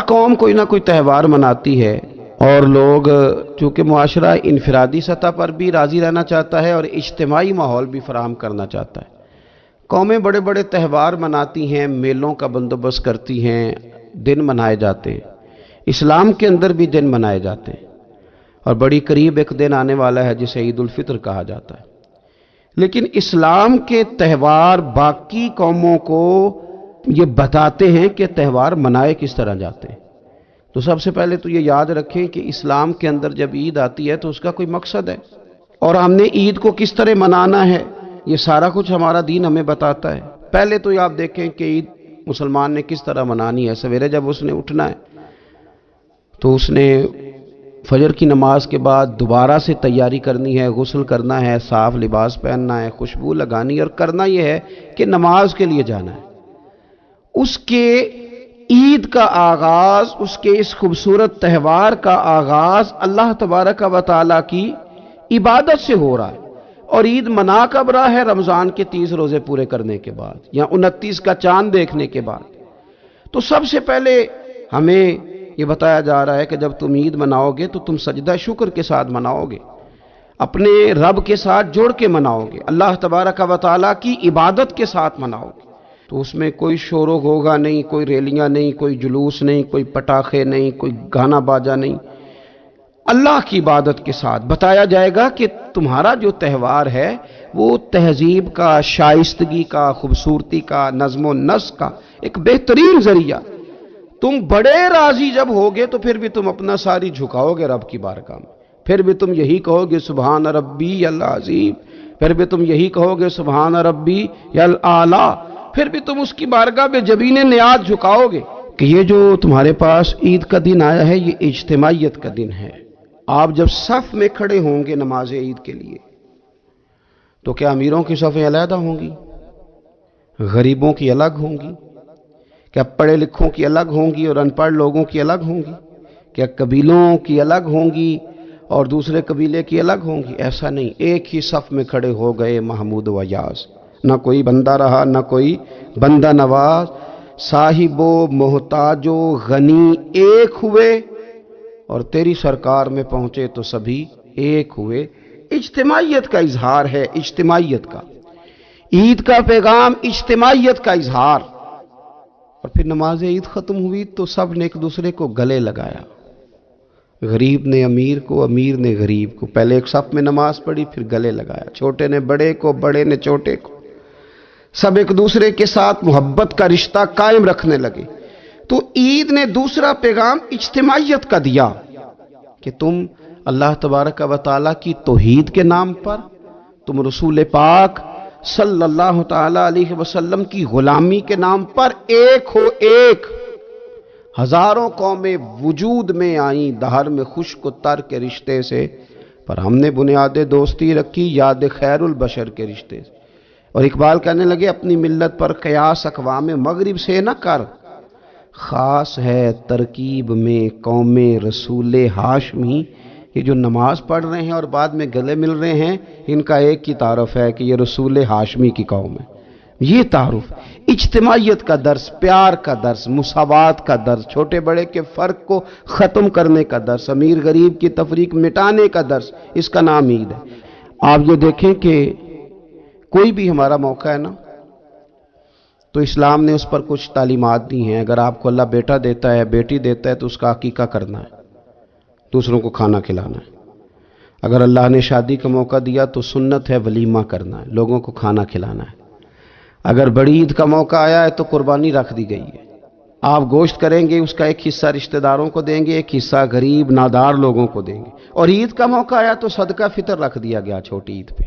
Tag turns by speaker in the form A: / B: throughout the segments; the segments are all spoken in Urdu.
A: قوم کوئی نہ کوئی تہوار مناتی ہے، اور لوگ چونکہ معاشرہ انفرادی سطح پر بھی راضی رہنا چاہتا ہے اور اجتماعی ماحول بھی فراہم کرنا چاہتا ہے، قومیں بڑے بڑے تہوار مناتی ہیں، میلوں کا بندوبست کرتی ہیں، دن منائے جاتے ہیں۔ اسلام کے اندر بھی دن منائے جاتے ہیں، اور بڑی قریب ایک دن آنے والا ہے جسے عید الفطر کہا جاتا ہے۔ لیکن اسلام کے تہوار باقی قوموں کو یہ بتاتے ہیں کہ تہوار منائے کس طرح جاتے ہیں۔ تو سب سے پہلے تو یہ یاد رکھیں کہ اسلام کے اندر جب عید آتی ہے تو اس کا کوئی مقصد ہے، اور ہم نے عید کو کس طرح منانا ہے یہ سارا کچھ ہمارا دین ہمیں بتاتا ہے۔ پہلے تو یہ آپ دیکھیں کہ عید مسلمان نے کس طرح منانی ہے۔ سویرے جب اس نے اٹھنا ہے تو اس نے فجر کی نماز کے بعد دوبارہ سے تیاری کرنی ہے، غسل کرنا ہے، صاف لباس پہننا ہے، خوشبو لگانی ہے، اور کرنا یہ ہے کہ نماز کے لیے جانا ہے۔ اس کے عید کا آغاز، اس کے اس خوبصورت تہوار کا آغاز اللہ تبارک و تعالیٰ کی عبادت سے ہو رہا ہے، اور عید منا کب رہا ہے؟ رمضان کے 30 روزے پورے کرنے کے بعد یا 29 کا چاند دیکھنے کے بعد۔ تو سب سے پہلے ہمیں یہ بتایا جا رہا ہے کہ جب تم عید مناؤ گے تو تم سجدہ شکر کے ساتھ مناؤ گے، اپنے رب کے ساتھ جوڑ کے مناؤ گے، اللہ تبارک و تعالیٰ کی عبادت کے ساتھ مناؤ گے۔ تو اس میں کوئی شور و غوغا نہیں، کوئی ریلیاں نہیں، کوئی جلوس نہیں، کوئی پٹاخے نہیں، کوئی گانا باجا نہیں، اللہ کی عبادت کے ساتھ بتایا جائے گا کہ تمہارا جو تہوار ہے وہ تہذیب کا، شائستگی کا، خوبصورتی کا، نظم و نسق کا ایک بہترین ذریعہ۔ تم بڑے راضی جب ہوگے تو پھر بھی تم اپنا ساری جھکاؤ گے رب کی بارگاہ میں، پھر بھی تم یہی کہو گے سبحان ربی العظیم، پھر بھی تم یہی کہو گے سبحان ربی الاعلی، پھر بھی تم اس کی بارگاہ میں جبین نیاز جھکاؤ گے کہ یہ جو تمہارے پاس عید کا دن آیا ہے یہ اجتماعیت کا دن ہے۔ آپ جب صف میں کھڑے ہوں گے نماز عید کے لیے تو کیا امیروں کی صفیں علیحدہ ہوں گی؟ غریبوں کی الگ ہوں گی؟ کیا پڑھے لکھوں کی الگ ہوں گی اور ان پڑھ لوگوں کی الگ ہوں گی؟ کیا قبیلوں کی الگ ہوں گی اور دوسرے قبیلے کی الگ ہوں گی؟ ایسا نہیں، ایک ہی صف میں کھڑے ہو گئے محمود و یاز، نہ کوئی بندہ رہا نہ کوئی بندہ نواز، صاحب و محتاج و غنی ایک ہوئے، اور تیری سرکار میں پہنچے تو سبھی ایک ہوئے۔ اجتماعیت کا اظہار ہے، اجتماعیت کا، عید کا پیغام اجتماعیت کا اظہار۔ اور پھر نماز عید ختم ہوئی تو سب نے ایک دوسرے کو گلے لگایا، غریب نے امیر کو، امیر نے غریب کو، پہلے ایک صف میں نماز پڑھی پھر گلے لگایا، چھوٹے نے بڑے کو، بڑے نے چھوٹے کو، سب ایک دوسرے کے ساتھ محبت کا رشتہ قائم رکھنے لگے۔ تو عید نے دوسرا پیغام اجتماعیت کا دیا کہ تم اللہ تبارک و تعالیٰ کی توحید کے نام پر، تم رسول پاک صلی اللہ تعالیٰ علیہ وسلم کی غلامی کے نام پر ایک ہو، ایک۔ ہزاروں قومیں وجود میں آئیں دہر میں خشک و تر کے رشتے سے، پر ہم نے بنیاد دوستی رکھی یاد خیر البشر کے رشتے سے۔ اور اقبال کہنے لگے اپنی ملت پر قیاس اقوام مغرب سے نہ کر، خاص ہے ترکیب میں قوم رسول ہاشمی۔ یہ جو نماز پڑھ رہے ہیں اور بعد میں گلے مل رہے ہیں، ان کا ایک ہی تعارف ہے کہ یہ رسول ہاشمی کی قوم ہے۔ یہ تعارف اجتماعیت کا درس، پیار کا درس، مساوات کا درس، چھوٹے بڑے کے فرق کو ختم کرنے کا درس، امیر غریب کی تفریق مٹانے کا درس، اس کا نام عید ہے۔ آپ یہ دیکھیں کہ کوئی بھی ہمارا موقع ہے نا تو اسلام نے اس پر کچھ تعلیمات دی ہیں۔ اگر آپ کو اللہ بیٹا دیتا ہے، بیٹی دیتا ہے تو اس کا عقیقہ کرنا ہے، دوسروں کو کھانا کھلانا ہے۔ اگر اللہ نے شادی کا موقع دیا تو سنت ہے ولیمہ کرنا ہے، لوگوں کو کھانا کھلانا ہے۔ اگر بڑی عید کا موقع آیا ہے تو قربانی رکھ دی گئی ہے، آپ گوشت کریں گے، اس کا ایک حصہ رشتہ داروں کو دیں گے، ایک حصہ غریب نادار لوگوں کو دیں گے۔ اور عید کا موقع آیا تو صدقہ فطر رکھ دیا گیا چھوٹی عید پہ،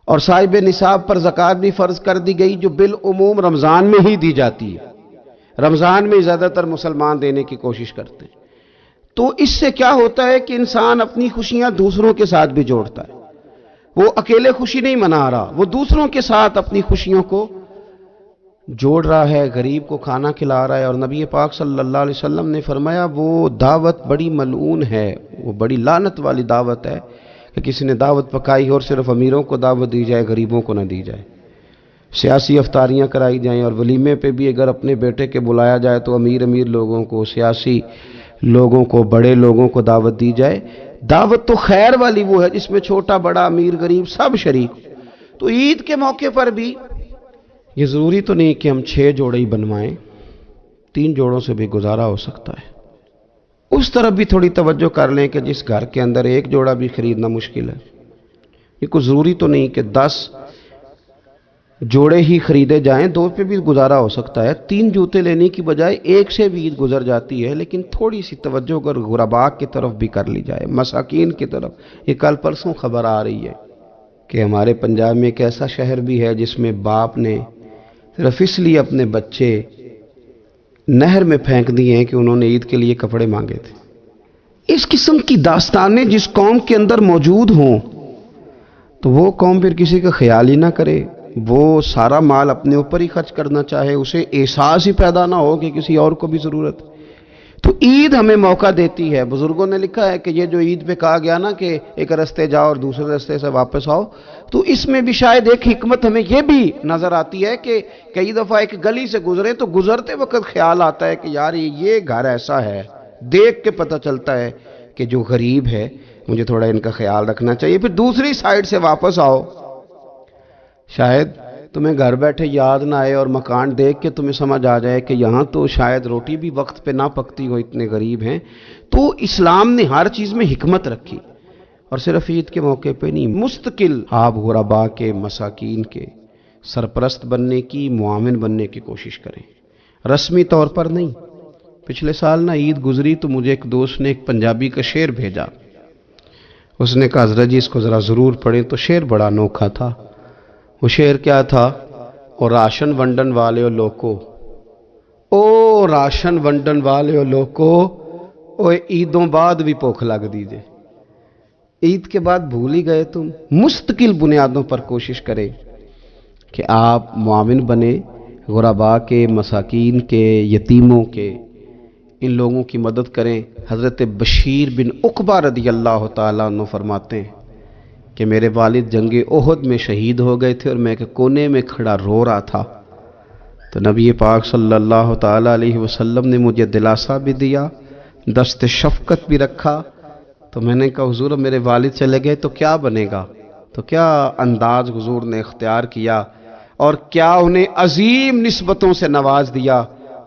A: اور صاحب نصاب پر زکوٰۃ بھی فرض کر دی گئی جو بالعموم رمضان میں ہی دی جاتی ہے۔ رمضان میں زیادہ تر مسلمان دینے کی کوشش کرتے ہیں۔ تو اس سے کیا ہوتا ہے کہ انسان اپنی خوشیاں دوسروں کے ساتھ بھی جوڑتا ہے، وہ اکیلے خوشی نہیں منا رہا، وہ دوسروں کے ساتھ اپنی خوشیوں کو جوڑ رہا ہے، غریب کو کھانا کھلا رہا ہے۔ اور نبی پاک صلی اللہ علیہ وسلم نے فرمایا وہ دعوت بڑی ملعون ہے، وہ بڑی لعنت والی دعوت ہے کہ کسی نے دعوت پکائی اور صرف امیروں کو دعوت دی جائے، غریبوں کو نہ دی جائے۔ سیاسی افطاریاں کرائی جائیں، اور ولیمے پہ بھی اگر اپنے بیٹے کے بلایا جائے تو امیر امیر لوگوں کو، سیاسی لوگوں کو، بڑے لوگوں کو دعوت دی جائے۔ دعوت تو خیر والی وہ ہے جس میں چھوٹا بڑا امیر غریب سب شریک۔ تو عید کے موقع پر بھی یہ ضروری تو نہیں کہ ہم 6 جوڑے ہی بنوائیں، 3 جوڑوں سے بھی گزارا ہو سکتا ہے۔ اس طرف بھی تھوڑی توجہ کر لیں کہ جس گھر کے اندر 1 جوڑا بھی خریدنا مشکل ہے، یہ کوئی ضروری تو نہیں کہ 10 جوڑے ہی خریدے جائیں، 2 پہ بھی گزارا ہو سکتا ہے۔ 3 جوتے لینے کی بجائے 1 سے بھی عید گزر جاتی ہے، لیکن تھوڑی سی توجہ اگر غرباء کی طرف بھی کر لی جائے، مساکین کی طرف۔ یہ کل پرسوں خبر آ رہی ہے کہ ہمارے پنجاب میں ایک ایسا شہر بھی ہے جس میں باپ نے صرف اس لیے اپنے بچے نہر میں پھینک دیے ہیں کہ انہوں نے عید کے لیے کپڑے مانگے تھے۔ اس قسم کی داستانیں جس قوم کے اندر موجود ہوں تو وہ قوم پھر کسی کا خیال ہی نہ کرے، وہ سارا مال اپنے اوپر ہی خرچ کرنا چاہے، اسے احساس ہی پیدا نہ ہو کہ کسی اور کو بھی ضرورت۔ تو عید ہمیں موقع دیتی ہے۔ بزرگوں نے لکھا ہے کہ یہ جو عید پہ کہا گیا نا کہ ایک رستے جاؤ اور دوسرے رستے سے واپس آؤ، تو اس میں بھی شاید ایک حکمت ہمیں یہ بھی نظر آتی ہے کہ کئی دفعہ ایک گلی سے گزرے تو گزرتے وقت خیال آتا ہے کہ یار یہ گھر ایسا ہے، دیکھ کے پتہ چلتا ہے کہ جو غریب ہے مجھے تھوڑا ان کا خیال رکھنا چاہیے۔ پھر دوسری سائیڈ سے واپس آؤ، شاید تمہیں گھر بیٹھے یاد نہ آئے اور مکان دیکھ کے تمہیں سمجھ آ جائے کہ یہاں تو شاید روٹی بھی وقت پہ نہ پکتی ہو، اتنے غریب ہیں۔ تو اسلام نے ہر چیز میں حکمت رکھی، اور صرف عید کے موقع پہ نہیں، مستقل آپ غرباء کے، مساکین کے سرپرست بننے کی، معاون بننے کی کوشش کریں، رسمی طور پر نہیں۔ پچھلے سال نا عید گزری تو مجھے ایک دوست نے ایک پنجابی کا شعر بھیجا، اس نے کہا حضرت جی اس کو ذرا ضرور پڑھیں، تو شعر بڑا انوکھا تھا۔ وہ شعر کیا تھا؟ او راشن ونڈن والے او لوکو، او راشن ونڈن والے او لوکو، او عیدوں بعد بھی بھوک لگ دیجئے۔ عید کے بعد بھول ہی گئے تم؟ مستقل بنیادوں پر کوشش کریں کہ آپ معاون بنے، غرباء کے، مساکین کے، یتیموں کے، ان لوگوں کی مدد کریں۔ حضرت بشیر بن عقبہ رضی اللہ تعالیٰ عنہ فرماتے ہیں کہ میرے والد جنگ احد میں شہید ہو گئے تھے اور میں ایک کونے میں کھڑا رو رہا تھا، تو نبی پاک صلی اللہ تعالیٰ علیہ وسلم نے مجھے دلاسا بھی دیا، دست شفقت بھی رکھا۔ تو میں نے کہا حضور میرے والد چلے گئے تو کیا بنے گا؟ تو کیا انداز حضور نے اختیار کیا اور کیا انہیں عظیم نسبتوں سے نواز دیا۔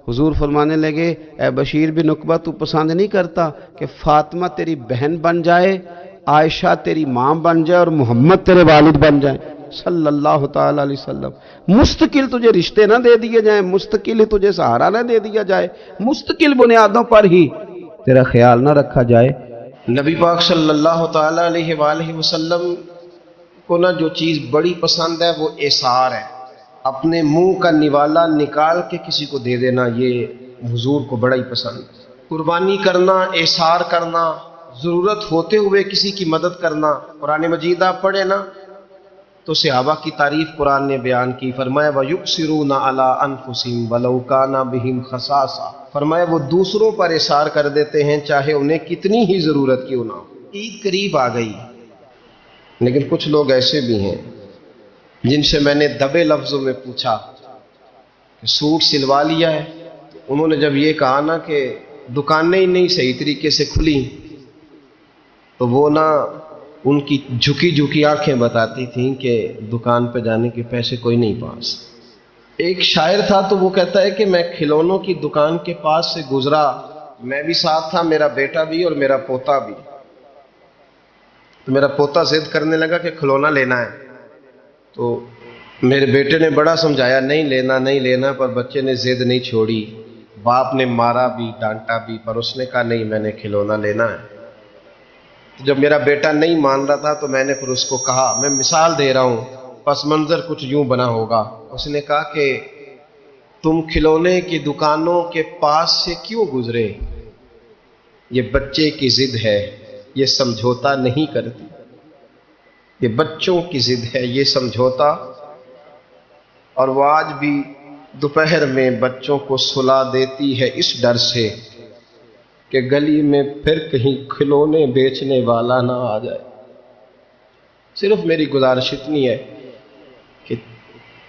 A: حضور فرمانے لگے اے بشیر بن عقبہ تو پسند نہیں کرتا کہ فاطمہ تیری بہن بن جائے، عائشہ تیری ماں بن جائے اور محمد تیرے والد بن جائیں صلی اللہ تعالیٰ علیہ وسلم؟ مستقل تجھے رشتے نہ دے دیے جائیں، مستقل تجھے سہارا نہ دے دیا جائے، مستقل بنیادوں پر ہی تیرا خیال نہ رکھا جائے۔ نبی پاک صلی اللہ تعالیٰ علیہ وآلہ وسلم کو نا جو چیز بڑی پسند ہے وہ ایثار ہے، اپنے منہ کا نوالا نکال کے کسی کو دے دینا، یہ حضور کو بڑا ہی پسند ہے۔ قربانی کرنا، ایثار کرنا، ضرورت ہوتے ہوئے کسی کی مدد کرنا۔ قرآن مجید آپ پڑھیں نا تو صحابہ کی تعریف قرآن نے بیان کی، فرمایا وَيُؤْثِرُونَ عَلَىٰ أَنفُسِهِمْ وَلَوْ كَانَ بِهِمْ خَصَاصَةٌ، فرمایا وہ دوسروں پر ایثار کر دیتے ہیں چاہے انہیں کتنی ہی ضرورت کیوں نہ ہو۔ عید قریب آ گئی، لیکن کچھ لوگ ایسے بھی ہیں جن سے میں نے دبے لفظوں میں پوچھا کہ سوٹ سلوا لیا ہے، انہوں نے جب یہ کہا نا کہ دکانیں ہی نہیں صحیح طریقے سے کھلی تو وہ نا ان کی جھکی جھکی آنکھیں بتاتی تھیں کہ دکان پہ جانے کے پیسے کوئی نہیں پاس۔ ایک شاعر تھا تو وہ کہتا ہے کہ میں کھلونوں کی دکان کے پاس سے گزرا، میں بھی ساتھ تھا، میرا بیٹا بھی اور میرا پوتا بھی۔ تو میرا پوتا ضد کرنے لگا کہ کھلونا لینا ہے، تو میرے بیٹے نے بڑا سمجھایا نہیں لینا نہیں لینا، پر بچے نے ضد نہیں چھوڑی، باپ نے مارا بھی ڈانٹا بھی، پر اس نے کہا نہیں میں نے کھلونا لینا ہے۔ جب میرا بیٹا نہیں مان رہا تھا تو میں نے پھر اس کو کہا، میں مثال دے رہا ہوں، پس منظر کچھ یوں بنا ہوگا، اس نے کہا کہ تم کھلونے کی دکانوں کے پاس سے کیوں گزرے؟ یہ بچے کی ضد ہے، یہ سمجھوتا نہیں کرتی، یہ بچوں کی ضد ہے، یہ سمجھوتا۔ اور وہ آج بھی دوپہر میں بچوں کو سلا دیتی ہے اس ڈر سے کہ گلی میں پھر کہیں کھلونے بیچنے والا نہ آ جائے۔ صرف میری گزارش اتنی ہے کہ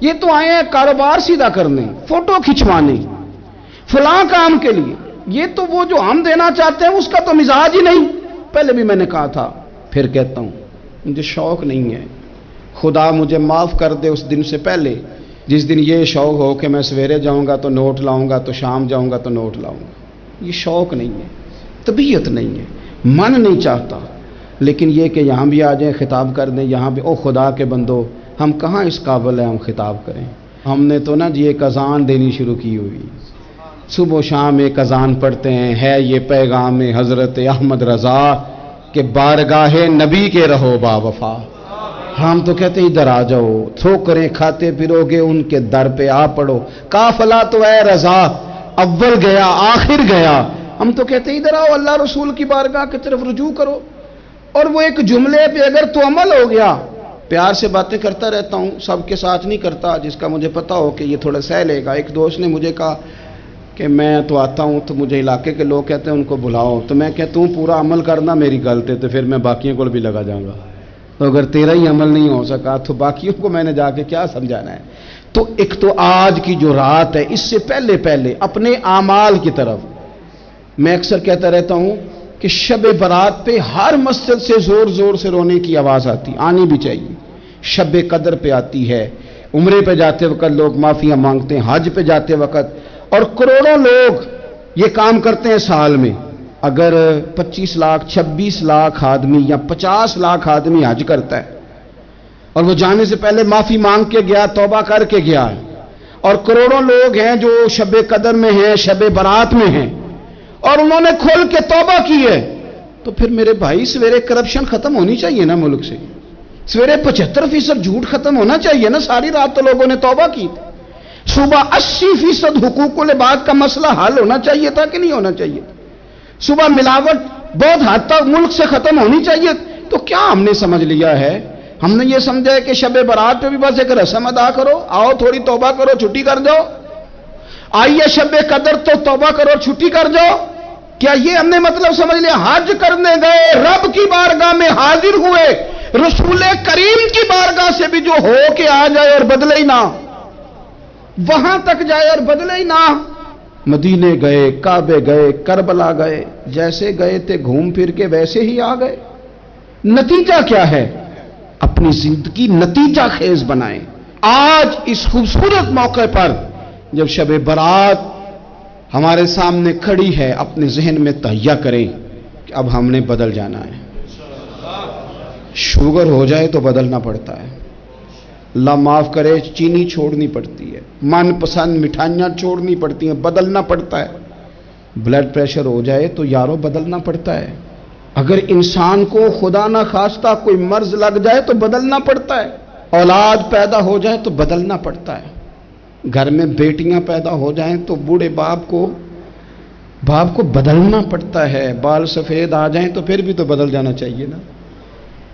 A: یہ تو آئے ہیں کاروبار سیدھا کرنے، فوٹو کھنچوانے، فلاں کام کے لیے. یہ تو وہ جو ہم دینا چاہتے ہیں اس کا تو مزاج ہی نہیں. پہلے بھی میں نے کہا تھا، پھر کہتا ہوں، مجھے شوق نہیں ہے. خدا مجھے معاف کر دے اس دن سے پہلے جس دن یہ شوق ہو کہ میں سویرے جاؤں گا تو نوٹ لاؤں گا، تو شام جاؤں گا تو نوٹ لاؤں گا. یہ شوق نہیں ہے، طبیعت نہیں ہے، من نہیں چاہتا. لیکن یہ کہ یہاں بھی آ جائیں خطاب کر دیں، یہاں بھی او خدا کے بندو، ہم کہاں اس قابل ہیں ہم خطاب کریں. ہم نے تو نا جی ایک اذان دینی شروع کی ہوئی، صبح و شام ایک اذان پڑھتے ہیں، ہے یہ پیغام حضرت احمد رضا کہ بارگاہ نبی کے رہو با وفا. ہم تو کہتے ہیں ادھر آ جاؤ، ٹھوکریں کھاتے پھرو گے ان کے در پہ آ پڑو، قافلہ تو اے رضا اول گیا آخر گیا. ہم تو کہتے ہیں ادھر آؤ، اللہ رسول کی بارگاہ کی طرف رجوع کرو. اور وہ ایک جملے پہ اگر تو عمل ہو گیا، پیار سے باتیں کرتا رہتا ہوں، سب کے ساتھ نہیں کرتا، جس کا مجھے پتا ہو کہ یہ تھوڑا سہ لے گا. ایک دوست نے مجھے کہا کہ میں تو آتا ہوں تو مجھے علاقے کے لوگ کہتے ہیں ان کو بلاؤ، تو میں کہتا ہوں پورا عمل کرنا میری غلط ہے، تو پھر میں باقیوں کو بھی لگا جاؤں گا. تو اگر تیرا ہی عمل نہیں ہو سکا تو باقیوں کو میں نے جا کے کیا سمجھانا ہے. تو ایک تو آج کی جو رات ہے، اس سے پہلے اپنے اعمال کی طرف میں اکثر کہتا رہتا ہوں کہ شب برات پہ ہر مسجد سے زور زور سے رونے کی آواز آنی بھی چاہیے. شب قدر پہ آتی ہے، عمرے پہ جاتے وقت لوگ معافیاں مانگتے ہیں، حج پہ جاتے وقت، اور کروڑوں لوگ یہ کام کرتے ہیں سال میں. اگر 25 لاکھ 26 لاکھ آدمی یا 50 لاکھ آدمی حج کرتا ہے اور وہ جانے سے پہلے معافی مانگ کے گیا، توبہ کر کے گیا ہے، اور کروڑوں لوگ ہیں جو شب قدر میں ہیں، شب برات میں ہیں، اور انہوں نے کھل کے توبہ کی ہے، تو پھر میرے بھائی سویرے کرپشن ختم ہونی چاہیے نا ملک سے. سویرے 75% جھوٹ ختم ہونا چاہیے نا. ساری رات تو لوگوں نے توبہ کی تھی. صبح 80% حقوق العباد کا مسئلہ حل ہونا چاہیے تھا کہ نہیں ہونا چاہیے. صبح ملاوٹ بہت حد تک ملک سے ختم ہونی چاہیے. تو کیا ہم نے سمجھ لیا ہے؟ ہم نے یہ سمجھا ہے کہ شب برات پہ بھی بس ایک رسم ادا کرو، آؤ تھوڑی توبہ کرو چھٹی کر جاؤ، آئیے شب قدر تو توبہ کرو چھٹی کر جاؤ. کیا یہ ہم نے مطلب سمجھ لیا؟ حج کرنے گئے، رب کی بارگاہ میں حاضر ہوئے، رسول کریم کی بارگاہ سے بھی جو ہو کے آ جائے اور بدلے ہی نہ، وہاں تک جائے اور بدلے ہی نہ. مدینے گئے، کعبے گئے، کربلا گئے، جیسے گئے تھے گھوم پھر کے ویسے ہی آ گئے. نتیجہ کیا ہے؟ اپنی زندگی نتیجہ خیز بنائیں. آج اس خوبصورت موقع پر جب شب برات ہمارے سامنے کھڑی ہے، اپنے ذہن میں تہیہ کریں کہ اب ہم نے بدل جانا ہے. شوگر ہو جائے تو بدلنا پڑتا ہے، اللہ معاف کرے، چینی چھوڑنی پڑتی ہے، من پسند مٹھائیاں چھوڑنی پڑتی ہیں، بدلنا پڑتا ہے. بلڈ پریشر ہو جائے تو یارو بدلنا پڑتا ہے. اگر انسان کو خدا نہ خواستہ کوئی مرض لگ جائے تو بدلنا پڑتا ہے. اولاد پیدا ہو جائے تو بدلنا پڑتا ہے. گھر میں بیٹیاں پیدا ہو جائیں تو بوڑھے باپ کو بدلنا پڑتا ہے. بال سفید آ جائیں تو پھر بھی تو بدل جانا چاہیے نا.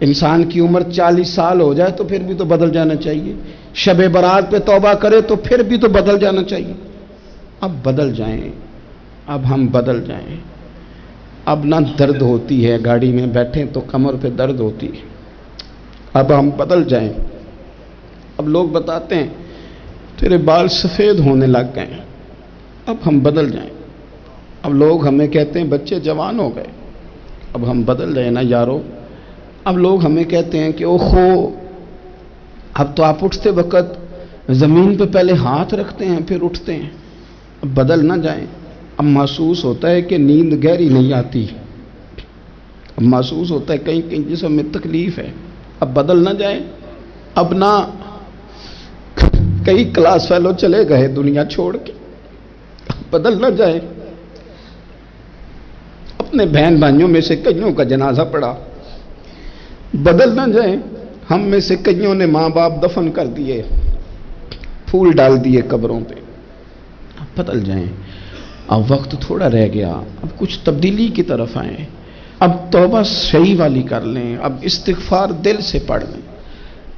A: انسان کی عمر 40 سال ہو جائے تو پھر بھی تو بدل جانا چاہیے. شب برات پہ توبہ کرے تو پھر بھی تو بدل جانا چاہیے. اب بدل جائیں، اب ہم بدل جائیں. اب نہ درد ہوتی ہے، گاڑی میں بیٹھیں تو کمر پہ درد ہوتی ہے. اب ہم بدل جائیں. اب لوگ بتاتے ہیں تیرے بال سفید ہونے لگ گئے، اب ہم بدل جائیں. اب لوگ ہمیں کہتے ہیں بچے جوان ہو گئے، اب ہم بدل جائیں نا یارو. اب لوگ ہمیں کہتے ہیں کہ اوہو اب تو آپ اٹھتے وقت زمین پہ پہلے ہاتھ رکھتے ہیں پھر اٹھتے ہیں. اب بدل نہ جائیں. اب محسوس ہوتا ہے کہ نیند گہری نہیں آتی، اب محسوس ہوتا ہے کہیں کہیں جسم میں تکلیف ہے. اب بدل نہ جائیں. اب نہ کئی کلاس فیلو چلے گئے دنیا چھوڑ کے، بدل نہ جائیں. اپنے بہن بھائیوں میں سے کئیوں کا جنازہ پڑا، بدل نہ جائیں. ہم میں سے کئیوں نے ماں باپ دفن کر دیے، پھول ڈال دیے قبروں پہ. اب بدل جائیں. اب وقت تھوڑا رہ گیا، اب کچھ تبدیلی کی طرف آئیں. اب توبہ صحیح والی کر لیں، اب استغفار دل سے پڑھ لیں.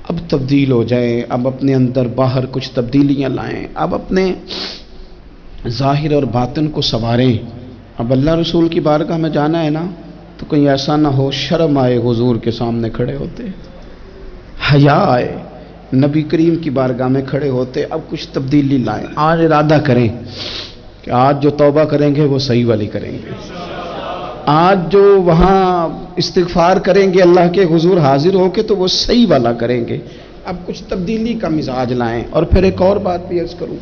A: اب تبدیل ہو جائیں. اب اپنے اندر باہر کچھ تبدیلیاں لائیں. اب اپنے ظاہر اور باطن کو سنواریں. اب اللہ رسول کی بارگاہ میں جانا ہے نا تو کہیں ایسا نہ ہو شرم آئے حضور کے سامنے کھڑے ہوتے، حیا آئے نبی کریم کی بارگاہ میں کھڑے ہوتے اب کچھ تبدیلی لائیں، آج ارادہ کریں کہ آج جو توبہ کریں گے وہ صحیح والی کریں گے، آج جو وہاں استغفار کریں گے اللہ کے حضور حاضر ہو کے تو وہ صحیح والا کریں گے، اب کچھ تبدیلی کا مزاج لائیں۔ اور پھر ایک اور بات بھی عرض کروں،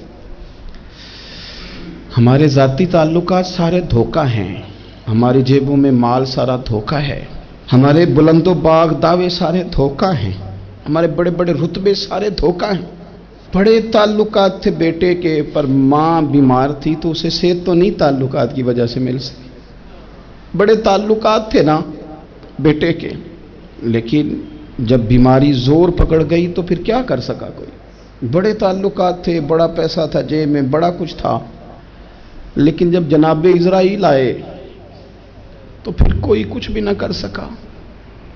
A: ہمارے ذاتی تعلقات سارے دھوکہ ہیں، ہماری جیبوں میں مال سارا دھوکہ ہے، ہمارے بلند و باغ دعوے سارے دھوکہ ہیں، ہمارے بڑے بڑے رتبے سارے دھوکہ ہیں۔ بڑے تعلقات تھے بیٹے کے، پر ماں بیمار تھی تو اسے صحت تو نہیں تعلقات کی وجہ سے مل سکی۔ بڑے تعلقات تھے نا بیٹے کے، لیکن جب بیماری زور پکڑ گئی تو پھر کیا کر سکا کوئی؟ بڑے تعلقات تھے، بڑا پیسہ تھا جیب میں، بڑا کچھ تھا، لیکن جب جناب اسرائیل آئے تو پھر کوئی کچھ بھی نہ کر سکا،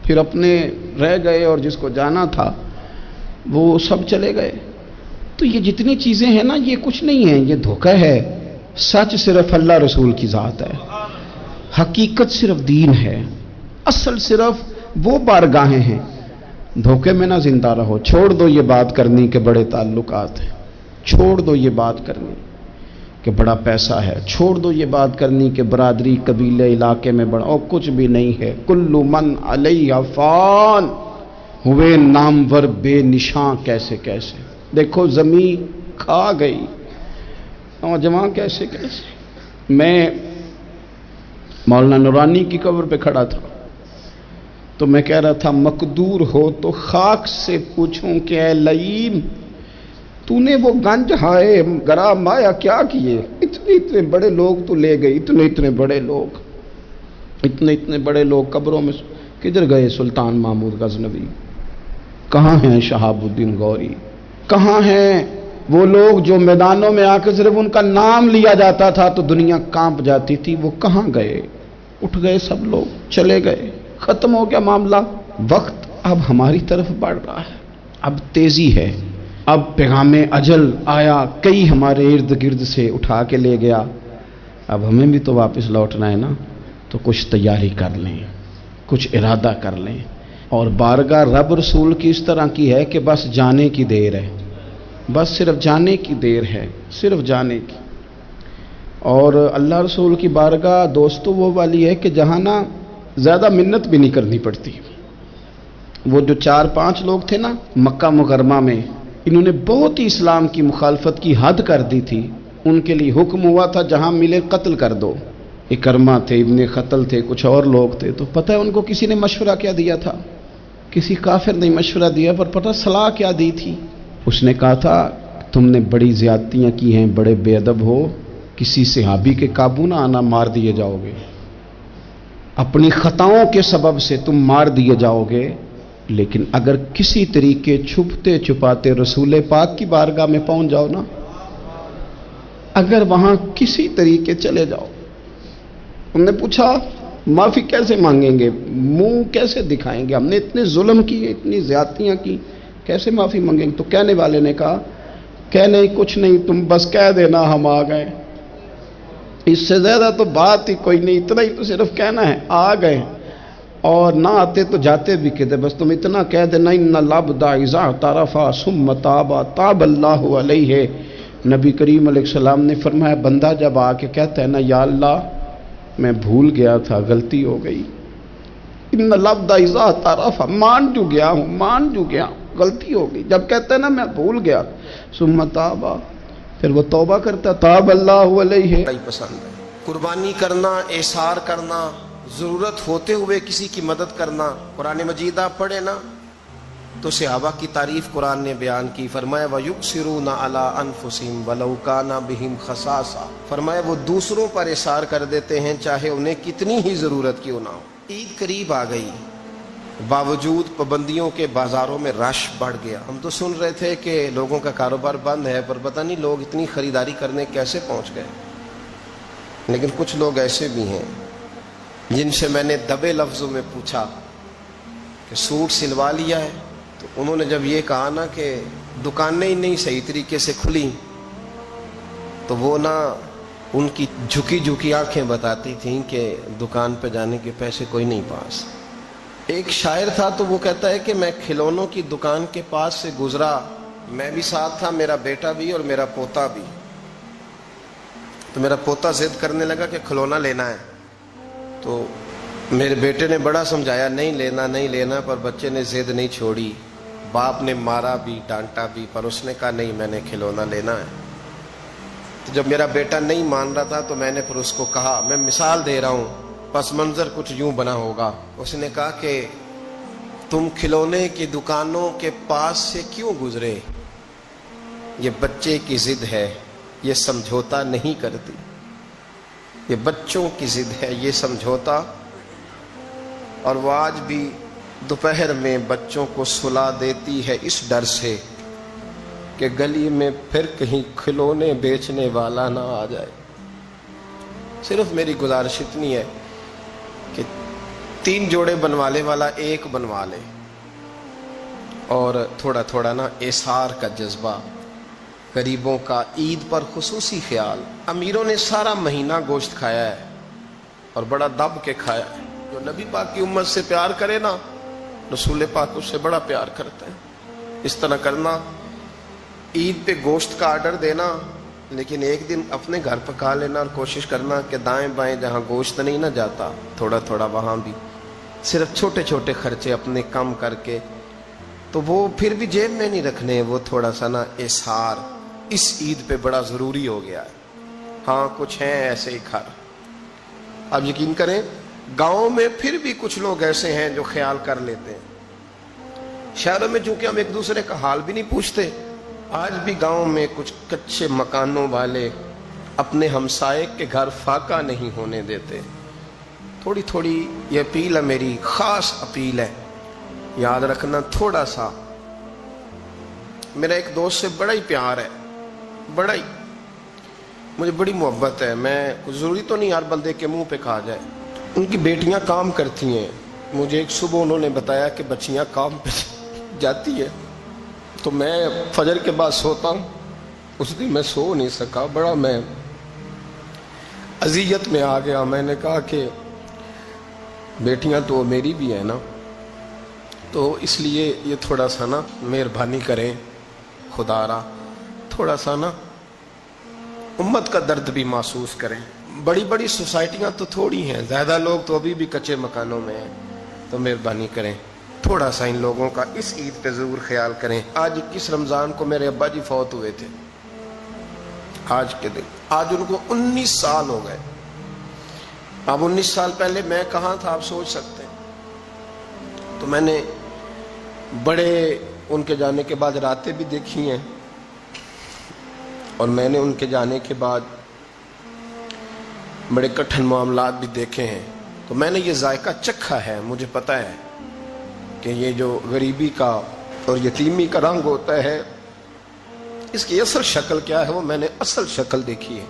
A: پھر اپنے رہ گئے اور جس کو جانا تھا وہ سب چلے گئے۔ تو یہ جتنی چیزیں ہیں نا یہ کچھ نہیں ہیں، یہ دھوکہ ہے۔ سچ صرف اللہ رسول کی ذات ہے، حقیقت صرف دین ہے، اصل صرف وہ بارگاہیں ہیں۔ دھوکے میں نہ زندہ رہو، چھوڑ دو یہ بات کرنی کہ بڑے تعلقات ہیں، چھوڑ دو یہ بات کرنی کہ بڑا پیسہ ہے، چھوڑ دو یہ بات کرنی کہ برادری قبیلے علاقے میں بڑا، اور کچھ بھی نہیں ہے۔ کل من علیہ فان، ہوئے نامور بے نشاں کیسے کیسے، دیکھو زمین کھا گئی، نوجوان کیسے کیسے۔ میں مولانا نورانی کی قبر پہ کھڑا تھا تو میں کہہ رہا تھا مقدور ہو تو خاک سے پوچھوں کہ اے لئیم تو نے وہ گنج ہائے گرا مایا کیا کیے، اتنے بڑے لوگ تو لے گئی، اتنے بڑے لوگ قبروں میں کدھر گئے؟ سلطان محمود غزنوی کہاں ہیں؟ شہاب الدین غوری کہاں ہیں؟ وہ لوگ جو میدانوں میں آ کے صرف ان کا نام لیا جاتا تھا تو دنیا کانپ جاتی تھی، وہ کہاں گئے؟ اٹھ گئے سب لوگ، چلے گئے، ختم ہو گیا معاملہ۔ وقت اب ہماری طرف بڑھ رہا ہے، اب تیزی ہے، اب پیغام اجل آیا، کئی ہمارے ارد گرد سے اٹھا کے لے گیا، اب ہمیں بھی تو واپس لوٹنا ہے نا، تو کچھ تیاری کر لیں، کچھ ارادہ کر لیں۔ اور بارگاہ رب رسول کی اس طرح کی ہے کہ بس جانے کی دیر ہے، بس صرف جانے کی دیر ہے، صرف جانے کی۔ اور اللہ رسول کی بارگاہ دوستو وہ والی ہے کہ جہاں نا زیادہ منت بھی نہیں کرنی پڑتی۔ وہ جو 4-5 لوگ تھے نا مکہ مکرمہ میں، انہوں نے بہت ہی اسلام کی مخالفت کی حد کر دی تھی، ان کے لیے حکم ہوا تھا جہاں ملے قتل کر دو۔ اکرمہ تھے، ابن قتل تھے، کچھ اور لوگ تھے، تو پتہ ہے ان کو کسی نے مشورہ کیا دیا تھا؟ کسی کافر نے مشورہ دیا، پر پتہ صلاح کیا دی تھی؟ اس نے کہا تھا تم نے بڑی زیادتیاں کی ہیں، بڑے بے ادب ہو، کسی صحابی کے قابو نہ آنا، مار دیے جاؤ گے، اپنی خطاؤں کے سبب سے تم مار دیے جاؤ گے، لیکن اگر کسی طریقے چھپتے چھپاتے رسول پاک کی بارگاہ میں پہنچ جاؤ نا، اگر وہاں کسی طریقے چلے جاؤ۔ ہم نے پوچھا معافی کیسے مانگیں گے، منہ کیسے دکھائیں گے، ہم نے اتنے ظلم کیے، اتنی زیادتیاں کی، کیسے معافی مانگیں گے؟ تو کہنے والے نے کہا کہ نہیں کچھ نہیں، تم بس کہہ دینا ہم آ گئے، اس سے زیادہ تو بات ہی کوئی نہیں، اتنا ہی تو صرف کہنا ہے آ گئے، اور نہ آتے تو جاتے بھی کہتے، بس تم اتنا کہہ دینا ان العبد اذا اعترف ثم تاب تاب اللہ علیہ۔ نبی کریم علیہ السلام نے فرمایا بندہ جب آ کے کہتا ہے نا یا اللہ میں بھول گیا تھا، غلطی ہو گئی، ان العبد اذا اعترف، مان جو گیا ہوں، مان جو گیا، غلطی ہو گئی، جب کہتا ہے نا میں بھول گیا، ثم تاب، پھر وہ توبہ کرتا، تاب اللہ علیہ۔
B: پسند ہے قربانی کرنا، احسار کرنا، ضرورت ہوتے ہوئے کسی کی مدد کرنا۔ قرآن مجید آپ پڑھیں نا تو صحابہ کی تعریف قرآن نے بیان کی، فرمایا وَيُؤْثِرُونَ عَلَىٰ أَنفُسِهِمْ وَلَوْ كَانَ بِهِمْ خَصَاصَةٌ، فرمایا وہ دوسروں پر احسار کر دیتے ہیں چاہے انہیں کتنی ہی ضرورت کیوں نہ ہو۔ عید قریب آ گئی، باوجود پابندیوں کے بازاروں میں رش بڑھ گیا۔ ہم تو سن رہے تھے کہ لوگوں کا کاروبار بند ہے، پر پتہ نہیں لوگ اتنی خریداری کرنے کیسے پہنچ گئے۔ لیکن کچھ لوگ ایسے بھی ہیں جن سے میں نے دبے لفظوں میں پوچھا کہ سوٹ سلوا لیا ہے، تو انہوں نے جب یہ کہا نا کہ دکانیں ہی نہیں صحیح طریقے سے کھلی، تو وہ نا ان کی جھکی جھکی آنکھیں بتاتی تھیں کہ دکان پہ جانے کے پیسے کوئی نہیں پاس۔ ایک شاعر تھا تو وہ کہتا ہے کہ میں کھلونوں کی دکان کے پاس سے گزرا، میں بھی ساتھ تھا، میرا بیٹا بھی اور میرا پوتا بھی. تو میرا پوتا ضد کرنے لگا کہ کھلونا لینا ہے. تو میرے بیٹے نے بڑا سمجھایا نہیں لینا نہیں لینا، پر بچے نے ضد نہیں چھوڑی. باپ نے مارا بھی ڈانٹا بھی، پر اس نے کہا نہیں میں نے کھلونا لینا ہے. تو جب میرا بیٹا نہیں مان رہا تھا تو میں نے پھر اس کو کہا، میں مثال دے رہا ہوں، پس منظر کچھ یوں بنا ہوگا. اس نے کہا کہ تم کھلونے کی دکانوں کے پاس سے کیوں گزرے؟ یہ بچے کی ضد ہے، یہ سمجھوتا نہیں کرتی. یہ بچوں کی ضد ہے، یہ سمجھوتا. اور وہ آج بھی دوپہر میں بچوں کو سلا دیتی ہے اس ڈر سے کہ گلی میں پھر کہیں کھلونے بیچنے والا نہ آ جائے. صرف میری گزارش اتنی ہے کہ 3 جوڑے بنوانے والا ایک بنوا لے، اور تھوڑا تھوڑا نا ایثار کا جذبہ، غریبوں کا عید پر خصوصی خیال. امیروں نے سارا مہینہ گوشت کھایا ہے اور بڑا دب کے کھایا ہے. جو نبی پاک کی امت سے پیار کرے نا، رسول پاک اس سے بڑا پیار کرتا ہے. اس طرح کرنا، عید پہ گوشت کا آرڈر دینا، لیکن ایک دن اپنے گھر پکا لینا، اور کوشش کرنا کہ دائیں بائیں جہاں گوشت نہیں نہ جاتا تھوڑا تھوڑا وہاں بھی صرف چھوٹے چھوٹے خرچے اپنے کم کر کے، تو وہ پھر بھی جیب میں نہیں رکھنے. وہ تھوڑا سا نا اظہار اس عید پہ بڑا ضروری ہو گیا ہے. ہاں کچھ ہیں ایسے ہی گھر، آپ یقین کریں گاؤں میں پھر بھی کچھ لوگ ایسے ہیں جو خیال کر لیتے ہیں. شہروں میں چونکہ ہم ایک دوسرے کا حال بھی نہیں پوچھتے، آج بھی گاؤں میں کچھ کچے مکانوں والے اپنے ہمسائے کے گھر فاقہ نہیں ہونے دیتے. تھوڑی تھوڑی یہ اپیل ہے، میری خاص اپیل ہے، یاد رکھنا. تھوڑا سا میرا ایک دوست سے بڑا ہی پیار ہے، بڑا ہی، مجھے بڑی محبت ہے. میں ضروری تو نہیں ہر بندے کے منہ پہ کہا جائے. ان کی بیٹیاں کام کرتی ہیں. مجھے ایک صبح انہوں نے بتایا کہ بچیاں کام پہ جاتی ہے، تو میں فجر کے بعد سوتا ہوں. اس دن میں سو نہیں سکا، بڑا میں اذیت میں آ گیا. میں نے کہا کہ بیٹیاں تو میری بھی ہیں نا، تو اس لیے یہ تھوڑا سا نا مہربانی کریں خدا را، تھوڑا سا نا امت کا درد بھی محسوس کریں. بڑی بڑی سوسائٹیاں تو تھوڑی ہیں، زیادہ لوگ تو ابھی بھی کچے مکانوں میں ہیں. تو مہربانی کریں تھوڑا سا ان لوگوں کا اس عید پہ ضرور خیال کریں. آج 21 رمضان کو میرے ابا جی فوت ہوئے تھے. آج کے دن، آج ان کو 19 سال ہو گئے. اب 19 سال پہلے میں کہاں تھا آپ سوچ سکتے ہیں. تو میں نے بڑے ان کے جانے کے بعد راتیں بھی دیکھی ہیں، اور میں نے ان کے جانے کے بعد بڑے کٹھن معاملات بھی دیکھے ہیں. تو میں نے یہ ذائقہ چکھا ہے. مجھے پتہ ہے کہ یہ جو غریبی کا اور یتیمی کا رنگ ہوتا ہے، اس کی اصل شکل کیا ہے، وہ میں نے اصل شکل دیکھی ہے.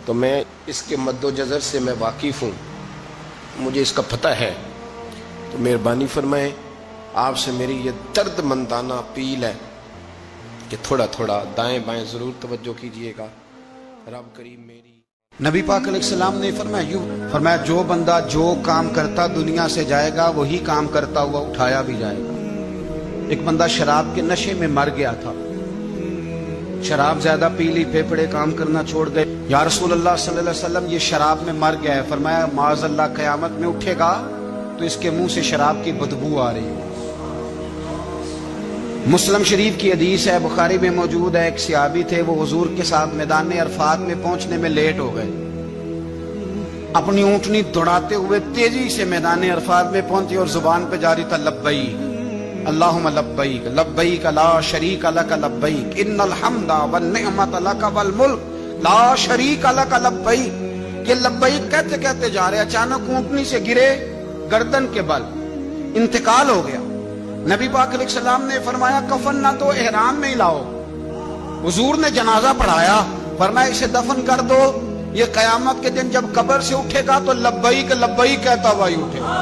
B: تو میں اس کے مد و جزر سے میں واقف ہوں، مجھے اس کا پتہ ہے. تو مہربانی فرمائیں، آپ سے میری یہ درد مندانہ اپیل ہے کہ تھوڑا تھوڑا دائیں بائیں ضرور توجہ کیجئے گا. رب کریم میری.
A: نبی پاک علیہ السلام نے فرمایا جو بندہ جو کام کرتا دنیا سے جائے گا وہی کام کرتا ہوا اٹھایا بھی جائے گا. ایک بندہ شراب کے نشے میں مر گیا تھا، شراب زیادہ پی لی، پھیپھڑے کام کرنا چھوڑ گئے. یا رسول اللہ صلی اللہ علیہ وسلم یہ شراب میں مر گیا ہے. فرمایا معاذ اللہ قیامت میں اٹھے گا تو اس کے منہ سے شراب کی بدبو آ رہی ہے. مسلم شریف کی حدیث ہے، بخاری میں موجود ہے. ایک صحابی تھے، وہ حضور کے ساتھ میدان عرفات میں پہنچنے میں لیٹ ہو گئے. اپنی اونٹنی دوڑاتے ہوئے تیزی سے میدان عرفات میں پہنچے اور زبان پہ جاری تھا لبیک اللہم لبیک لبیک لا شریک لک لبیک ان الحمد والنعمت لک والملک لا شریک لک لبیک. یہ لبیک کہتے کہتے جا رہے، اچانک اونٹنی سے گرے، گردن کے بل انتقال ہو گیا. نبی پاک علیہ السلام نے فرمایا کفن نہ تو احرام میں ہی لاؤ. حضور نے جنازہ پڑھایا، فرمایا اسے دفن کر دو، یہ قیامت کے دن جب قبر سے اٹھے گا تو لبیک لبیک کہتا ہوا ہی اٹھے گا.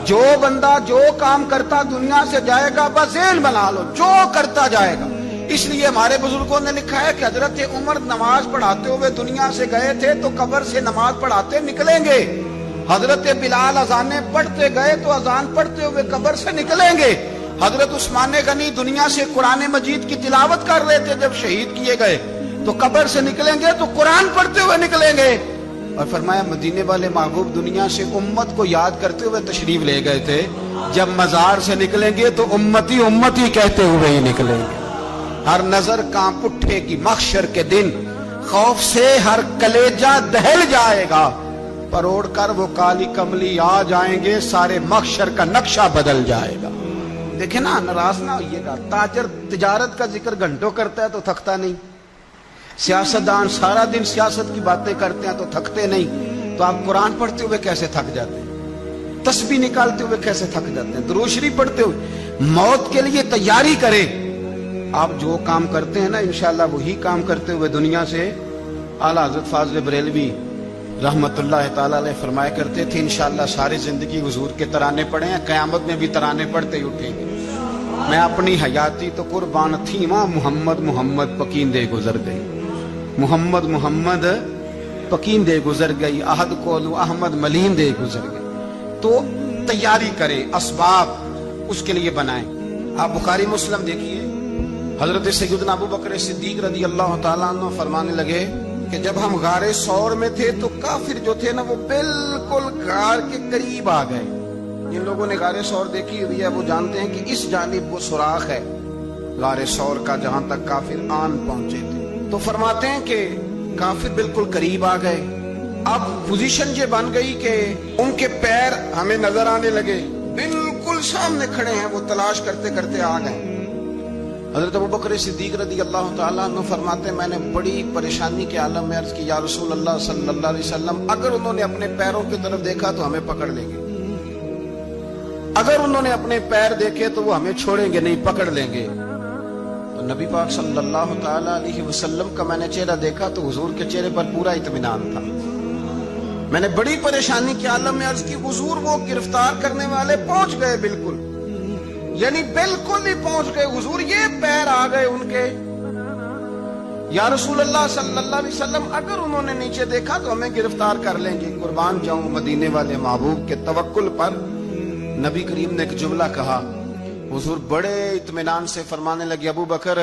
A: جو بندہ جو کام کرتا دنیا سے جائے گا، بس ذہن بنا لو جو کرتا جائے گا. اس لیے ہمارے بزرگوں نے لکھا ہے کہ حضرت عمر نماز پڑھاتے ہوئے دنیا سے گئے تھے تو قبر سے نماز پڑھاتے نکلیں گے. حضرت بلال اذانیں پڑھتے گئے تو اذان پڑھتے ہوئے قبر سے نکلیں گے. حضرت عثمان غنی دنیا سے قرآن مجید کی تلاوت کر رہے تھے، جب شہید کیے گئے تو قبر سے نکلیں گے تو قرآن پڑھتے ہوئے نکلیں گے. اور فرمایا مدینے والے محبوب دنیا سے امت کو یاد کرتے ہوئے تشریف لے گئے تھے، جب مزار سے نکلیں گے تو امتی امتی کہتے ہوئے ہی نکلیں گے. ہر نظر کانپ اٹھے گی محشر کے دن، خوف سے ہر کلیجہ دہل جائے گا، پروڑ کر وہ کالی کملی آ جائیں گے، سارے محشر کا نقشہ بدل جائے گا. دیکھیں نا، ناراض نہ ہوئیے گا. تاجر تجارت کا ذکر گھنٹوں کرتا ہے تو تھکتا نہیں، سیاستدان سارا دن سیاست کی باتیں کرتے ہیں تو تھکتے نہیں. تو آپ قرآن پڑھتے ہوئے کیسے تھک جاتے ہیں؟ تسبیح نکالتے ہوئے کیسے تھک جاتے ہیں؟ درود شریف پڑھتے ہوئے. موت کے لیے تیاری کریں. آپ جو کام کرتے ہیں نا انشاءاللہ وہی کام کرتے ہوئے دنیا سے. اعلیٰ حضرت فاضل بریلوی رحمت اللہ تعالی علیہ فرمایا کرتے تھے انشاءاللہ ساری زندگی حضور کے ترانے پڑھے ہیں، قیامت میں بھی ترانے پڑھتے ہی اٹھیں گے. میں اپنی حیاتی تو قربان تھی ماں، محمد محمد پکیندے گزر گئی، محمد محمد پکیندے گزر گئی، احد کولو احمد ملیندے گزر گئی. تو تیاری کریں، اسباب اس کے لیے بنائیں. آپ بخاری مسلم دیکھیے، حضرت سیدنا ابو بکر صدیق رضی اللہ تعالیٰ عنہ فرمانے لگے کہ جب ہم غار ثور میں تھے تو کافر جو تھے نا وہ بالکل غار کے قریب آ گئے. جن لوگوں نے غار ثور دیکھی ہوئی ہے وہ جانتے ہیں کہ اس جانب وہ سوراخ ہے غار ثور کا جہاں تک کافر آن پہنچے تھے. تو فرماتے ہیں کہ کافر بالکل قریب آ گئے. اب پوزیشن یہ بن گئی کہ ان کے پیر ہمیں نظر آنے لگے، بالکل سامنے کھڑے ہیں، وہ تلاش کرتے کرتے آ گئے. حضرت ابو بکر صدیق رضی اللہ تعالیٰ عنہ فرماتے ہیں میں نے بڑی پریشانی کے عالم میں عرض کی یا رسول اللہ صلی اللہ علیہ وسلم، اگر انہوں نے اپنے پیروں کی طرف دیکھا تو ہمیں پکڑ لیں گے، اگر انہوں نے اپنے پیر دیکھے تو وہ ہمیں چھوڑیں گے نہیں، پکڑ لیں گے. تو نبی پاک صلی اللہ تعالیٰ علیہ وسلم کا میں نے چہرہ دیکھا تو حضور کے چہرے پر پورا اطمینان تھا. میں نے بڑی پریشانی کے عالم میں عرض کی حضور وہ گرفتار کرنے والے پہنچ گئے، بالکل یعنی بالکل ہی پہنچ گئے حضور، یہ پیر آ گئے ان کے. یا رسول اللہ صلی اللہ علیہ وسلم اگر انہوں نے نیچے دیکھا تو ہمیں گرفتار کر لیں گے. قربان جاؤں مدینے والے محبوب کے توکل پر. نبی کریم نے ایک جملہ کہا، حضور بڑے اطمینان سے فرمانے لگے ابو بکر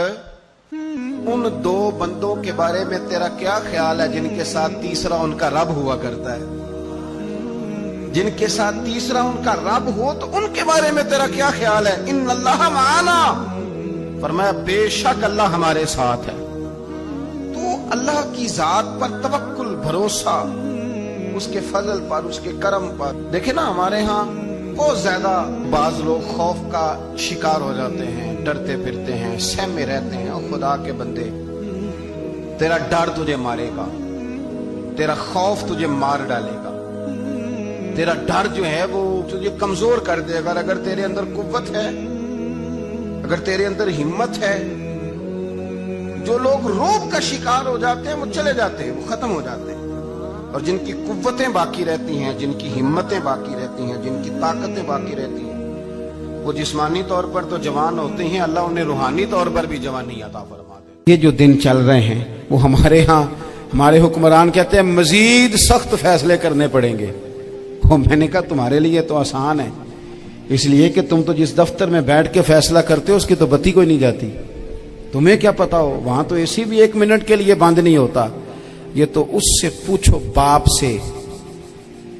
A: ان دو بندوں کے بارے میں تیرا کیا خیال ہے جن کے ساتھ تیسرا ان کا رب ہوا کرتا ہے؟ جن کے ساتھ تیسرا ان کا رب ہو تو ان کے بارے میں تیرا کیا خیال ہے؟ ان اللہ معانا، فرمایا بے شک اللہ ہمارے ساتھ ہے. تو اللہ کی ذات پر توکل، بھروسہ اس کے فضل پر، اس کے کرم پر. دیکھیں نا ہمارے ہاں بہت زیادہ بعض لوگ خوف کا شکار ہو جاتے ہیں، ڈرتے پھرتے ہیں، سہمے رہتے ہیں. اور خدا کے بندے تیرا ڈر تجھے مارے گا، تیرا خوف تجھے مار ڈالے گا، تیرا ڈر جو ہے وہ تجھے کمزور کر دے گا. اگر تیرے اندر قوت ہے، اگر تیرے اندر ہمت ہے. جو لوگ رعب کا شکار ہو جاتے ہیں وہ چلے جاتے ہیں، وہ ختم ہو جاتے ہیں. اور جن کی قوتیں باقی رہتی ہیں، جن کی ہمتیں باقی رہتی ہیں، جن کی طاقتیں باقی رہتی ہیں، وہ جسمانی طور پر تو جوان ہوتے ہیں، اللہ انہیں روحانی طور پر بھی جوانی عطا فرما دے. یہ جو دن چل رہے ہیں وہ ہمارے ہاں ہمارے حکمران کہتے ہیں مزید سخت فیصلے کرنے پڑیں گے. میں نے کہا تمہارے لیے تو آسان ہے، اس لیے کہ تم تو جس دفتر میں بیٹھ کے فیصلہ کرتے ہو اس کی تو بتی کوئی نہیں جاتی. تمہیں کیا پتا ہو، وہاں تو اے سی بھی 1 منٹ کے لیے بند نہیں ہوتا. یہ تو اس سے پوچھو باپ سے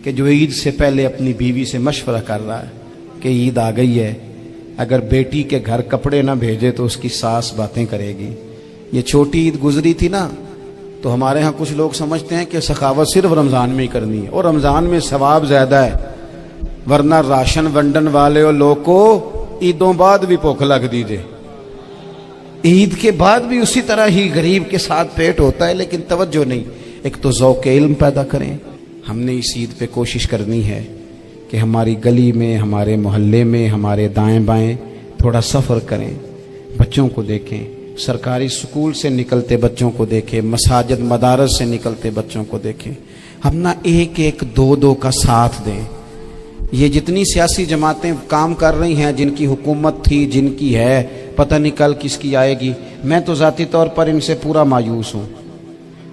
A: کہ جو عید سے پہلے اپنی بیوی سے مشورہ کر رہا ہے کہ عید آ گئی ہے، اگر بیٹی کے گھر کپڑے نہ بھیجے تو اس کی ساس باتیں کرے گی. یہ چھوٹی عید گزری تھی نا تو ہمارے ہاں کچھ لوگ سمجھتے ہیں کہ سخاوت صرف رمضان میں ہی کرنی ہے، اور رمضان میں ثواب زیادہ ہے، ورنہ راشن ونڈن والے اور لوگ کو عیدوں بعد بھی بھوک لگ دیجئے، عید کے بعد بھی اسی طرح ہی غریب کے ساتھ پیٹ ہوتا ہے، لیکن توجہ نہیں. ایک تو ذوق علم پیدا کریں. ہم نے اس عید پہ کوشش کرنی ہے کہ ہماری گلی میں، ہمارے محلے میں، ہمارے دائیں بائیں تھوڑا سفر کریں، بچوں کو دیکھیں، سرکاری سکول سے نکلتے بچوں کو دیکھیں، مساجد مدارس سے نکلتے بچوں کو دیکھیں. ہم نہ ایک ایک دو دو کا ساتھ دیں. یہ جتنی سیاسی جماعتیں کام کر رہی ہیں، جن کی حکومت تھی، جن کی ہے، پتہ نہیں کل کس کی آئے گی. میں تو ذاتی طور پر ان سے پورا مایوس ہوں.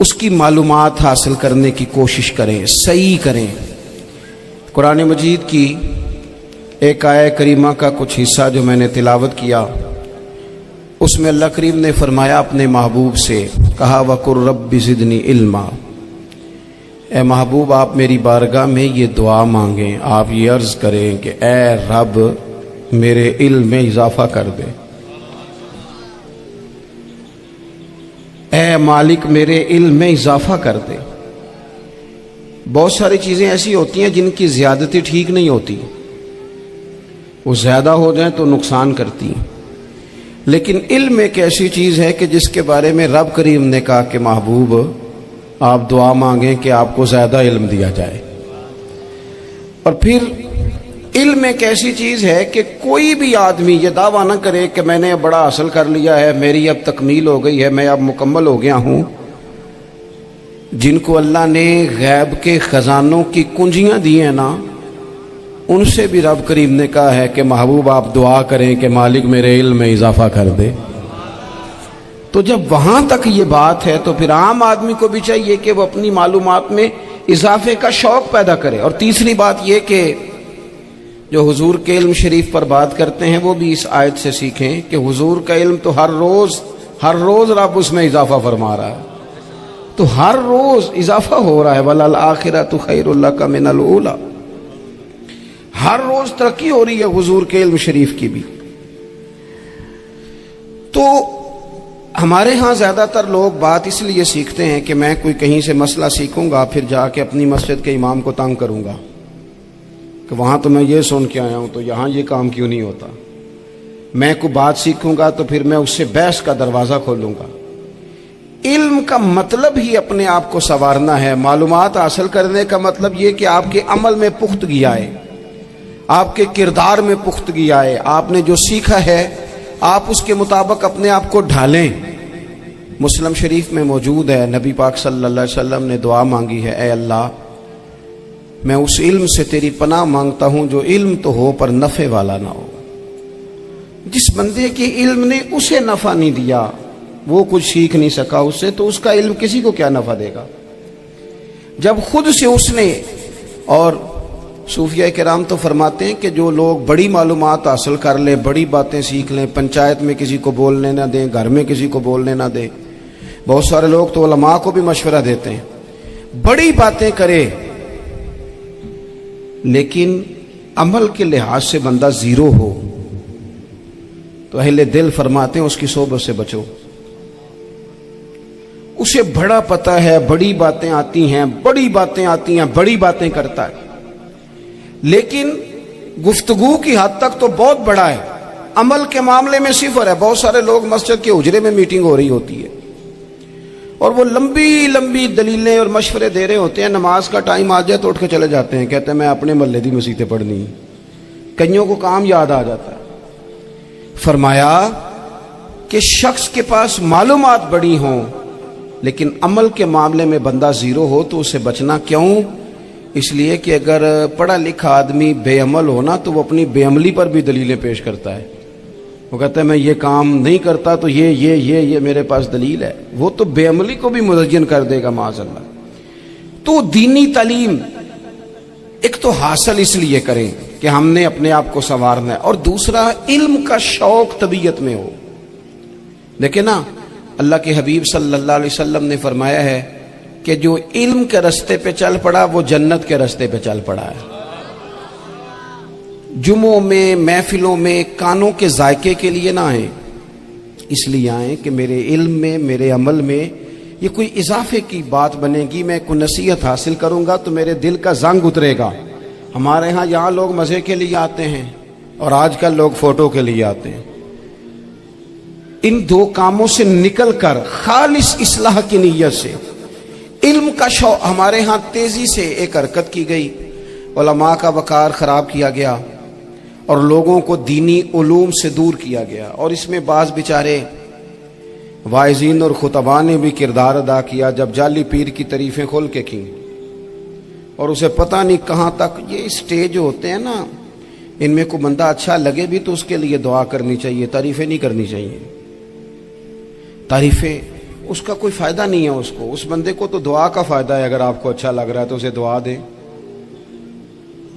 A: اس کی معلومات حاصل کرنے کی کوشش کریں، صحیح کریں۔ قرآن مجید کی ایک آیہ کریمہ کا کچھ حصہ جو میں نے تلاوت کیا، اس میں اللہ کریم نے فرمایا اپنے محبوب سے، کہا وَقُلْ رَبِّ زِدْنِی عِلْمًا، اے محبوب آپ میری بارگاہ میں یہ دعا مانگیں، آپ یہ عرض کریں کہ اے رب میرے علم میں اضافہ کر دے، اے مالک میرے علم میں اضافہ کر دے۔ بہت ساری چیزیں ایسی ہوتی ہیں جن کی زیادتی ٹھیک نہیں ہوتی، وہ زیادہ ہو جائیں تو نقصان کرتی ہیں، لیکن علم ایک ایسی چیز ہے کہ جس کے بارے میں رب کریم نے کہا کہ محبوب آپ دعا مانگیں کہ آپ کو زیادہ علم دیا جائے۔ اور پھر علم ایک ایسی چیز ہے کہ کوئی بھی آدمی یہ دعویٰ نہ کرے کہ میں نے بڑا حاصل کر لیا ہے، میری اب تکمیل ہو گئی ہے، میں اب مکمل ہو گیا ہوں۔ جن کو اللہ نے غیب کے خزانوں کی کنجیاں دی ہیں نا، ان سے بھی رب کریم نے کہا ہے کہ محبوب آپ دعا کریں کہ مالک میرے علم میں اضافہ کر دے۔ تو جب وہاں تک یہ بات ہے تو پھر عام آدمی کو بھی چاہیے کہ وہ اپنی معلومات میں اضافے کا شوق پیدا کرے۔ اور تیسری بات یہ کہ جو حضور کے علم شریف پر بات کرتے ہیں وہ بھی اس آیت سے سیکھیں کہ حضور کا علم تو ہر روز رب اس میں اضافہ فرما رہا ہے، تو ہر روز اضافہ ہو رہا ہے۔ وَلَلْآخِرَةُ خَيْرٌ لَكَ مِنَ الْأُولَىٰ، ہر روز ترقی ہو رہی ہے حضور کے علم شریف کی بھی۔ تو ہمارے ہاں زیادہ تر لوگ بات اس لیے سیکھتے ہیں کہ میں کوئی کہیں سے مسئلہ سیکھوں گا پھر جا کے اپنی مسجد کے امام کو تنگ کروں گا کہ وہاں تو میں یہ سن کے آیا ہوں تو یہاں یہ کام کیوں نہیں ہوتا۔ میں کوئی بات سیکھوں گا تو پھر میں اس سے بحث کا دروازہ کھولوں گا۔ علم کا مطلب ہی اپنے آپ کو سنوارنا ہے، معلومات حاصل کرنے کا مطلب یہ کہ آپ کے عمل میں پختگی آئے، آپ کے کردار میں پختگی آئے، آپ نے جو سیکھا ہے آپ اس کے مطابق اپنے آپ کو ڈھالیں۔ مسلم شریف میں موجود ہے، نبی پاک صلی اللہ علیہ وسلم نے دعا مانگی ہے، اے اللہ میں اس علم سے تیری پناہ مانگتا ہوں جو علم تو ہو پر نفع والا نہ ہو۔ جس بندے کے علم نے اسے نفع نہیں دیا، وہ کچھ سیکھ نہیں سکا اس سے، تو اس کا علم کسی کو کیا نفع دے گا۔ جب خود سے اس نے، اور صوفیہ کرام تو فرماتے ہیں کہ جو لوگ بڑی معلومات حاصل کر لیں، بڑی باتیں سیکھ لیں، پنچایت میں کسی کو بولنے نہ دیں، گھر میں کسی کو بولنے نہ دیں، بہت سارے لوگ تو علماء کو بھی مشورہ دیتے ہیں، بڑی باتیں کرے لیکن عمل کے لحاظ سے بندہ زیرو ہو تو اہل دل فرماتے ہیں اس کی صحبت سے بچو۔ اسے بڑا پتہ ہے، بڑی باتیں آتی ہیں، بڑی باتیں کرتا ہے، لیکن گفتگو کی حد تک تو بہت بڑا ہے، عمل کے معاملے میں صفر ہے۔ بہت سارے لوگ مسجد کے حجرے میں میٹنگ ہو رہی ہوتی ہے اور وہ لمبی لمبی دلیلیں اور مشورے دے رہے ہوتے ہیں، نماز کا ٹائم آ جائے تو اٹھ کے چلے جاتے ہیں، کہتے ہیں میں اپنے محلے دی مسیتیں پڑھنی۔ کئیوں کو کام یاد آ جاتا ہے۔ فرمایا کہ شخص کے پاس معلومات بڑی ہوں لیکن عمل کے معاملے میں بندہ زیرو ہو تو اسے بچنا کیوں؟ اس لیے کہ اگر پڑھا لکھا آدمی بے عمل ہونا تو وہ اپنی بے عملی پر بھی دلیلیں پیش کرتا ہے۔ وہ کہتا ہے میں یہ کام نہیں کرتا تو یہ میرے پاس دلیل ہے، وہ تو بے عملی کو بھی مزین کر دے گا معاذ اللہ۔ تو دینی تعلیم ایک تو حاصل اس لیے کریں کہ ہم نے اپنے آپ کو سنوارنا ہے، اور دوسرا علم کا شوق طبیعت میں ہو۔ دیکھیں نا، اللہ کے حبیب صلی اللہ علیہ وسلم نے فرمایا ہے کہ جو علم کے رستے پہ چل پڑا وہ جنت کے رستے پہ چل پڑا ہے۔ جمعوں میں، محفلوں میں کانوں کے ذائقے کے لیے نہ آئیں، اس لیے آئیں کہ میرے علم میں، میرے عمل میں یہ کوئی اضافے کی بات بنے گی، میں کوئی نصیحت حاصل کروں گا تو میرے دل کا زنگ اترے گا۔ ہمارے ہاں یہاں لوگ مزے کے لیے آتے ہیں اور آج کل لوگ فوٹو کے لیے آتے ہیں۔ ان دو کاموں سے نکل کر خالص اصلاح کی نیت سے علم کا شوق، ہمارے ہاں تیزی سے ایک حرکت کی گئی، علماء کا وقار خراب کیا گیا اور لوگوں کو دینی علوم سے دور کیا گیا، اور اس میں بعض بیچارے واعظین اور خطباء نے بھی کردار ادا کیا جب جعلی پیر کی تعریفیں کھول کے کی، اور اسے پتہ نہیں کہاں تک۔ یہ اسٹیج ہوتے ہیں نا، ان میں کوئی بندہ اچھا لگے بھی تو اس کے لیے دعا کرنی چاہیے، تعریفیں نہیں کرنی چاہیے۔ تعریفیں اس کا کوئی فائدہ نہیں ہے اس کو. اس بندے کو تو دعا کا فائدہ ہے. اگر آپ کو اچھا لگ رہا ہے تو اسے دعا دیں,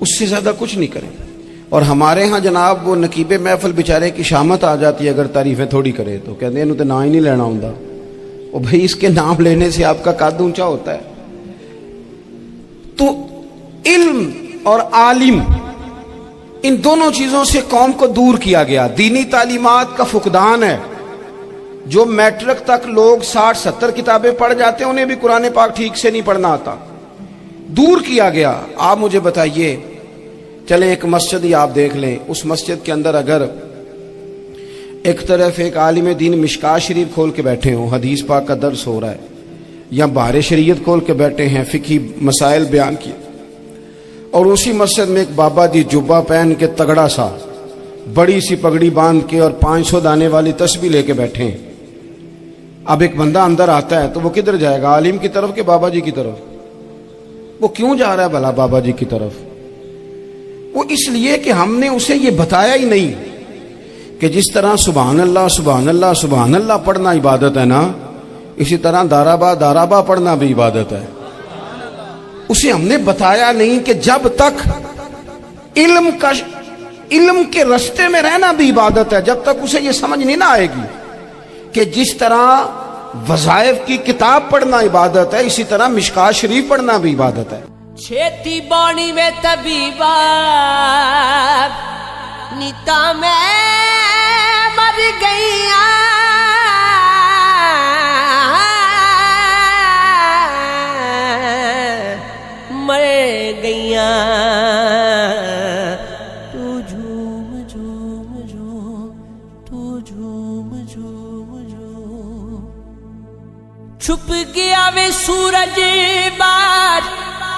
A: اس سے زیادہ کچھ نہیں کریں. اور ہمارے ہاں جناب وہ نقیب محفل بیچارے کی شامت آ جاتی ہے اگر تعریفیں تھوڑی کرے تو, کہتے ہیں انہوں تو نام ہی نہیں لینا ہوں. وہ بھائی اس کے نام لینے سے آپ کا قد اونچا ہوتا ہے. تو علم اور عالم ان دونوں چیزوں سے قوم کو دور کیا گیا. دینی تعلیمات کا فقدان ہے. جو میٹرک تک لوگ 60-70 کتابیں پڑھ جاتے ہیں انہیں بھی قرآن پاک ٹھیک سے نہیں پڑھنا آتا. دور کیا گیا. آپ مجھے بتائیے, چلیں ایک مسجد ہی آپ دیکھ لیں, اس مسجد کے اندر اگر ایک طرف ایک عالم دین مشکات شریف کھول کے بیٹھے ہوں, حدیث پاک کا درس ہو رہا ہے, یا بحر شریعت کھول کے بیٹھے ہیں, فقہی مسائل بیان کیے, اور اسی مسجد میں ایک بابا جی جبہ پہن کے تگڑا سا بڑی سی پگڑی باندھ کے اور 500 دانے والی تسبیح لے کے بیٹھے ہیں. اب ایک بندہ اندر آتا ہے تو وہ کدھر جائے گا, عالم کی طرف کہ بابا جی کی طرف؟ وہ کیوں جا رہا ہے بھلا بابا جی کی طرف؟ وہ اس لیے کہ ہم نے اسے یہ بتایا ہی نہیں کہ جس طرح سبحان اللہ سبحان اللہ سبحان اللہ پڑھنا عبادت ہے نا, اسی طرح دارابا پڑھنا بھی عبادت ہے. اسے ہم نے بتایا نہیں کہ جب تک علم کے رستے میں رہنا بھی عبادت ہے, جب تک اسے یہ سمجھ نہیں نہ آئے گی کہ جس طرح وظائف کی کتاب پڑھنا عبادت ہے اسی طرح مشکات شریف پڑھنا بھی عبادت ہے.
C: چھیتی بانی میں طبیبا نیتا میں مر گئیاں, مر گئیاں, تو جھوم جھوم جھوم, تو جھوم جھوم جھوم. چھپ گیا وے سورج بار